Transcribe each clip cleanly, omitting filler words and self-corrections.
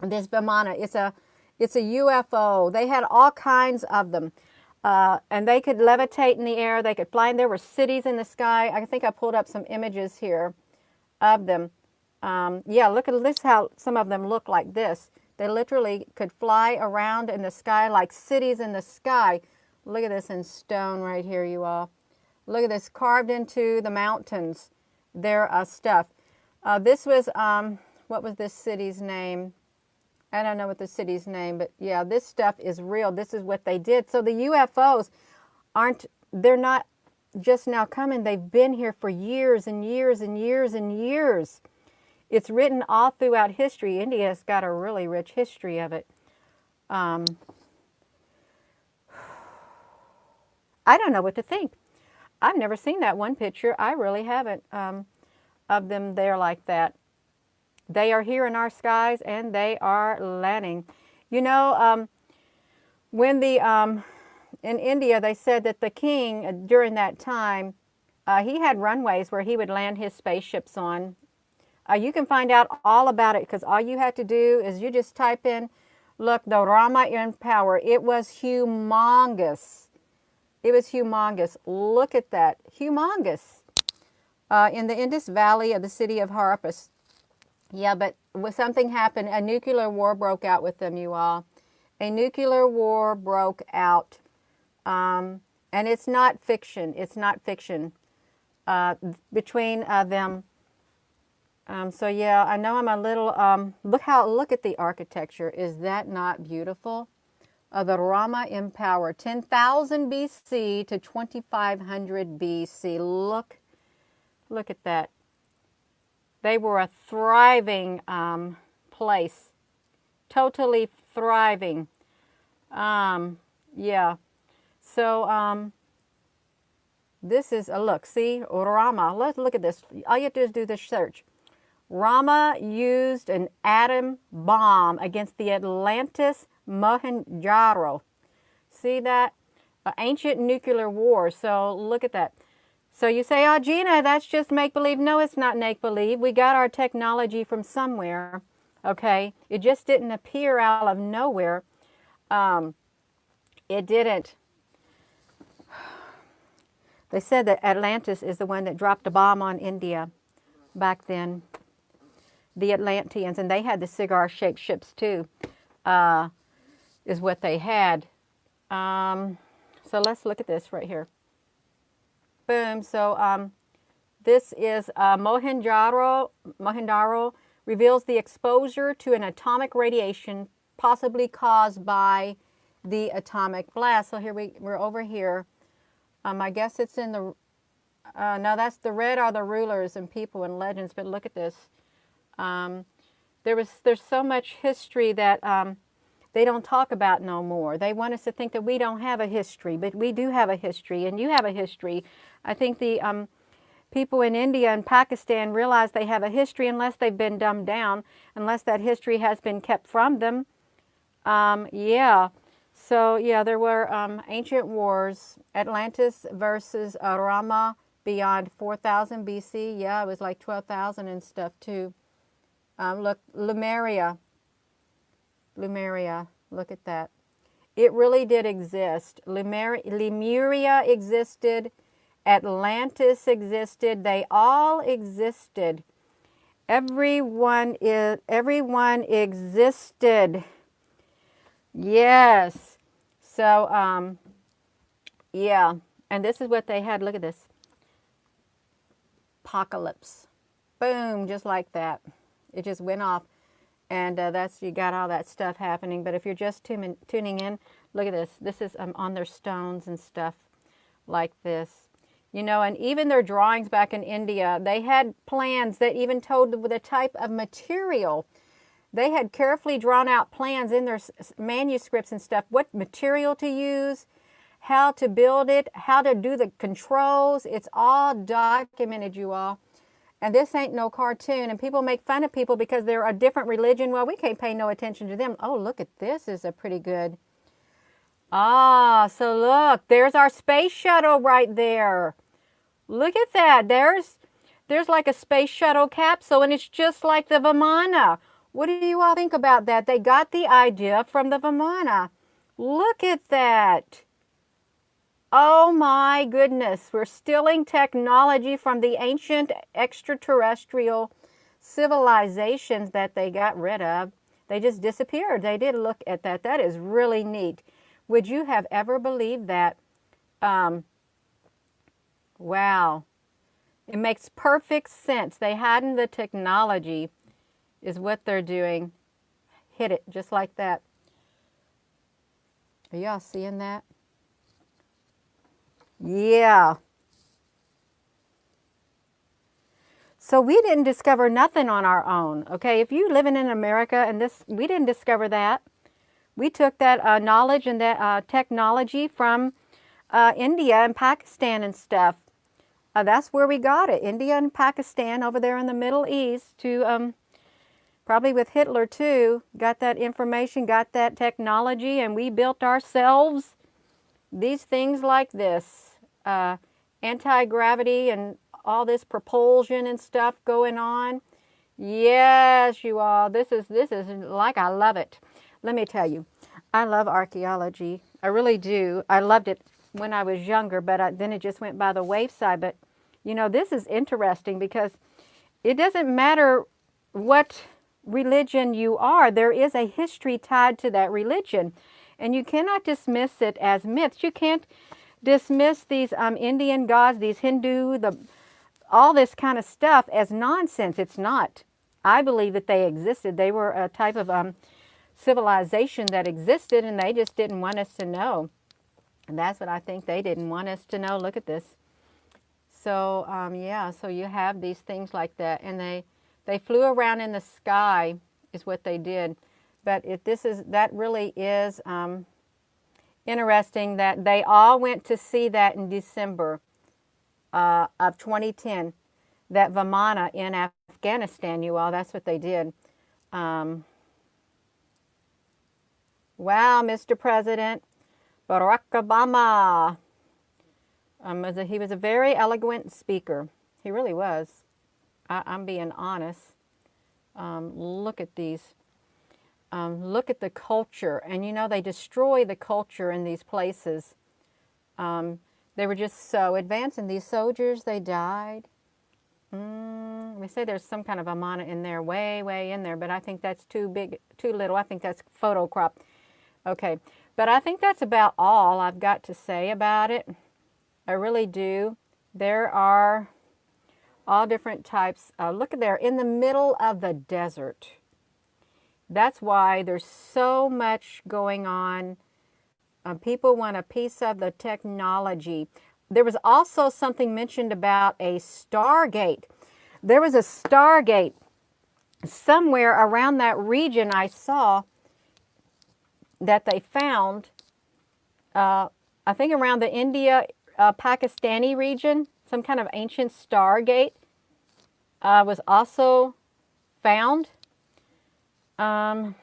This Vimana, it's a UFO. They had all kinds of them. And they could levitate in the air. They could fly. And there were cities in the sky. I think I pulled up some images here of them. Yeah, look at this, how some of them look like this. They literally could fly around in the sky like cities in the sky. Look at this in stone right here, you all. Look at this, carved into the mountains, their stuff. This was, what was this city's name? I don't know what the city's name, but yeah, this stuff is real. This is what they did. So the UFOs they're not just now coming. They've been here for years and years and years and years. It's written all throughout history. India's got a really rich history of it. I don't know what to think. I've never seen that one picture. I really haven't, of them there like that. They are here in our skies, and they are landing. You know, when in India, they said that the king, during that time, he had runways where he would land his spaceships on. You can find out all about it, because all you have to do is you just type in, look, the Rama in power. It was humongous. It was humongous. Look at that. Humongous. In the Indus Valley of the city of Harapus. Yeah, but when something happened, a nuclear war broke out with them, you all. A nuclear war broke out. And it's not fiction. It's not fiction. Between them. So yeah, I know I'm a little, look at the architecture. Is that not beautiful? The Rama in power, 10,000 BC to 2500 BC. Look at that. They were a thriving place, totally thriving. Yeah. So this is a look. See, Rama. Let's look at this. All you have to do is do this search. Rama used an atom bomb against the Atlantis Mohenjo-daro. See that? Ancient nuclear war. So look at that. So you say, oh, Gina, that's just make-believe. No, it's not make-believe. We got our technology from somewhere, okay? It just didn't appear out of nowhere. It didn't. They said that Atlantis is the one that dropped a bomb on India back then. The Atlanteans, and they had the cigar-shaped ships too, is what they had. So let's look at this right here. Boom. So this is Mohenjo-daro reveals the exposure to an atomic radiation possibly caused by the atomic blast. So here we're over here. I guess it's in the, no, that's the red are the rulers and people and legends, but look at this. There's so much history that they don't talk about no more. They want us to think that we don't have a history, but we do have a history, and you have a history. I think the people in India and Pakistan realize they have a history unless they've been dumbed down, unless that history has been kept from them. Yeah. So, yeah, there were ancient wars, Atlantis versus Rama beyond 4000 BC. Yeah, it was like 12,000 and stuff too. Look, Lemuria, look at that. It really did exist. Lemuria existed. Atlantis existed. They all existed. Everyone existed. Yes. So, yeah. And this is what they had. Look at this. Apocalypse. Boom, just like that. It just went off. And you got all that stuff happening. But if you're just tuning in, look at this. This is on their stones and stuff like this. You know, and even their drawings back in India, they had plans that even told the type of material. They had carefully drawn out plans in their manuscripts and stuff, what material to use, how to build it, how to do the controls. It's all documented, you all. And this ain't no cartoon. And people make fun of people because they're a different religion. Well, we can't pay no attention to them. Oh, look at this. Is a pretty good. Ah, so look, there's our space shuttle right there. Look at that. There's like a space shuttle capsule, and it's just like the Vimana. What do you all think about that? They got the idea from the Vimana. Look at that. Oh my goodness. We're stealing technology from the ancient extraterrestrial civilizations that they got rid of. They just disappeared. They did. Look at that. That is really neat. Would you have ever believed that? Wow. It makes perfect sense. They hadn't the technology is what they're doing. Hit it just like that. Are y'all seeing that? Yeah. So we didn't discover nothing on our own, okay? If you living in America and this, we didn't discover that. We took that knowledge and that technology from India and Pakistan and stuff. That's where we got it. India and Pakistan over there in the Middle East to probably with Hitler too, got that information, got that technology, and we built ourselves these things like this. Anti-gravity and all this propulsion and stuff going on. Yes, you all, this is like, I love it. Let me tell you, I love archaeology. I really do. I loved it when I was younger, but then it just went by the wayside. But, you know, this is interesting because it doesn't matter what religion you are. There is a history tied to that religion. And you cannot dismiss it as myths. You can't dismiss these Indian gods, these Hindu, all this kind of stuff as nonsense. It's not. I believe that they existed. They were a type of civilization that existed, and they just didn't want us to know. And that's what I think. They didn't want us to know. Look at this. So, yeah, so you have these things like that. And they flew around in the sky is what they did. But that really is interesting that they all went to see that in December of 2010, that Vimana in Afghanistan, you all, that's what they did. Wow, Mr. President, Barack Obama. He was a very eloquent speaker. He really was. I'm being honest. Look at these. Look at the culture. And you know, they destroy the culture in these places. They were just so advanced. And these soldiers, they died. We say there's some kind of a mana in there, way in there. But I think that's too big, too little. I think that's photo crop. Okay. But I think that's about all I've got to say about it. I really do. There are all different types. Look at there, in the middle of the desert. That's why there's so much going on. People want a piece of the technology. There was also something mentioned about a Stargate. There was a Stargate somewhere around that region I saw that they found. I think around the India, Pakistani region, some kind of ancient Stargate was also found. I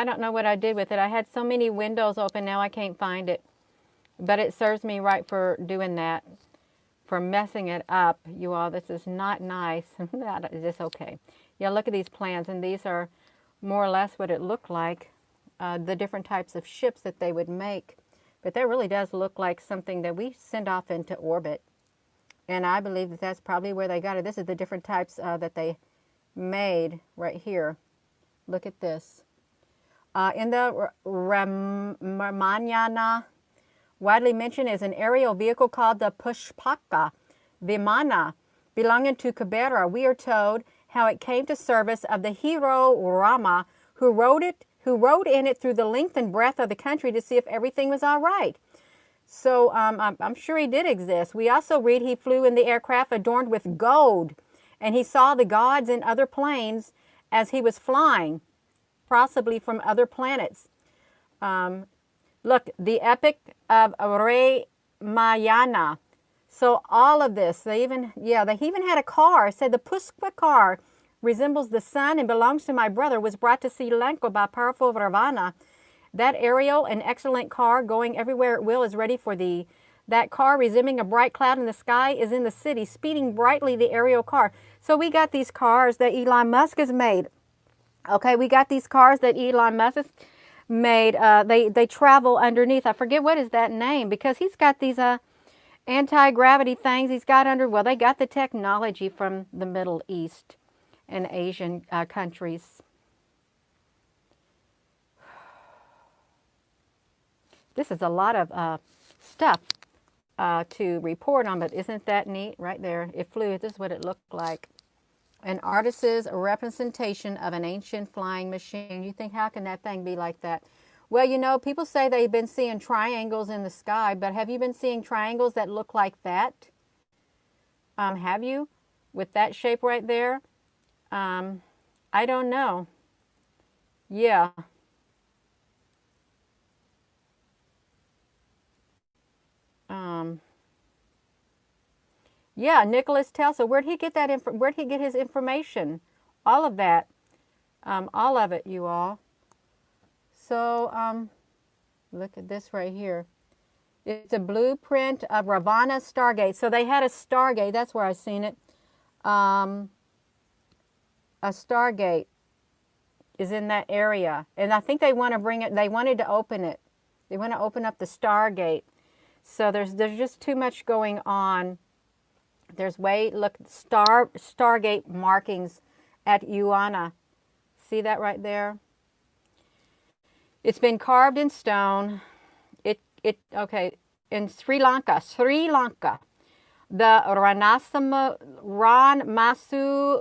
don't know what I did with it. I had so many windows open, now I can't find it. But it serves me right for doing that, for messing it up. You all, this is not nice. It's okay. Yeah, look at these plans, and these are more or less what it looked like, the different types of ships that they would make. But that really does look like something that we send off into orbit. And I believe that that's probably where they got it. This is the different types that they made right here. Look at this. In the Ramayana, widely mentioned is an aerial vehicle called the Pushpaka Vimana, belonging to Kubera. We are told how it came to service of the hero Rama, who rode in it through the length and breadth of the country to see if everything was all right. So I'm sure he did exist. We also read he flew in the aircraft adorned with gold, and he saw the gods in other planes as he was flying, possibly from other planets. Look, the epic of Ramayana. So all of this, they even had a car. It said the Pushpa car resembles the sun and belongs to my brother, was brought to Sri Lanka by powerful Ravana. That aerial and excellent car going everywhere it will is ready for thee. That car resembling a bright cloud in the sky is in the city, speeding brightly the aerial car. So we got these cars that Elon Musk has made. Okay, we got these cars that Elon Musk has made. They travel underneath. I forget what is that name, because he's got these anti-gravity things he's got under. Well, they got the technology from the Middle East and Asian countries. This is a lot of stuff to report on, but isn't that neat right there? It flew. This is what it looked like. An artist's representation of an ancient flying machine. You think, how can that thing be like that? Well, you know, people say they've been seeing triangles in the sky, but have you been seeing triangles that look like that? Have you? With that shape right there? I don't know. Yeah. Yeah, Nicholas Tesla. Where'd he get that? Where'd he get his information? All of that. All of it, you all. So, look at this right here. It's a blueprint of Ravana Stargate. So they had a Stargate. That's where I've seen it. A Stargate is in that area. And I think they want to bring it, they wanted to open it. They want to open up the Stargate. So there's just too much going on. There's look, Stargate markings at Uana. See that right there? It's been carved in stone. Okay, in Sri Lanka. The Ranmasu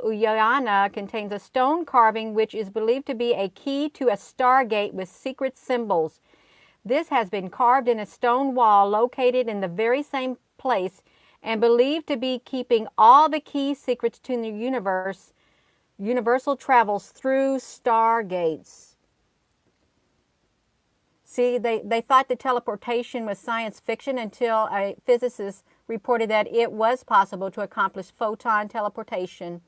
Uyana contains a stone carving which is believed to be a key to a stargate with secret symbols. This has been carved in a stone wall located in the very same place and believed to be keeping all the key secrets to the universe. Universal travels through stargates. See, they thought the teleportation was science fiction until a physicist reported that it was possible to accomplish photon teleportation.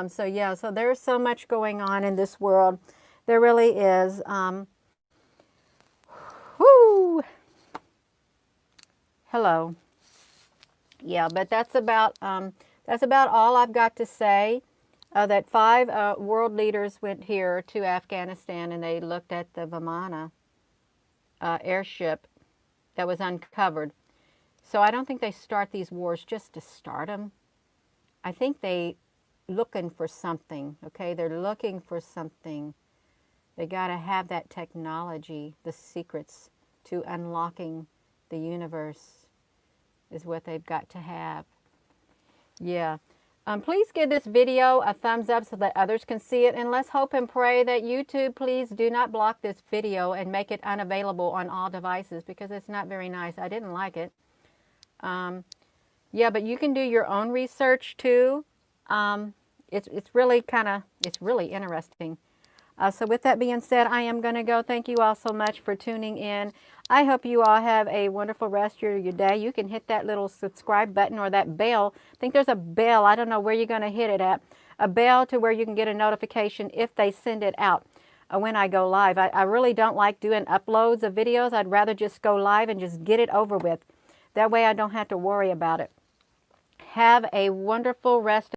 So yeah, so there's so much going on in this world. There really is. Whoo! Hello. Yeah, but that's about all I've got to say. That 5 world leaders went here to Afghanistan and they looked at the Vimana airship that was uncovered. So I don't think they start these wars just to start them. I think they looking for something, okay? They're looking for something. They got to have that technology, the secrets to unlocking the universe is what they've got to have. Yeah. Please give this video a thumbs up so that others can see it. And let's hope and pray that YouTube, please do not block this video and make it unavailable on all devices, because it's not very nice. I didn't like it. Yeah, but you can do your own research too. It's really interesting. So with that being said, I am going to go. Thank you all so much for tuning in. I hope you all have a wonderful rest of your day. You can hit that little subscribe button or that bell. I think there's a bell. I don't know where you're going to hit it at. A bell to where you can get a notification if they send it out when I go live. I really don't like doing uploads of videos. I'd rather just go live and just get it over with. That way I don't have to worry about it. Have a wonderful rest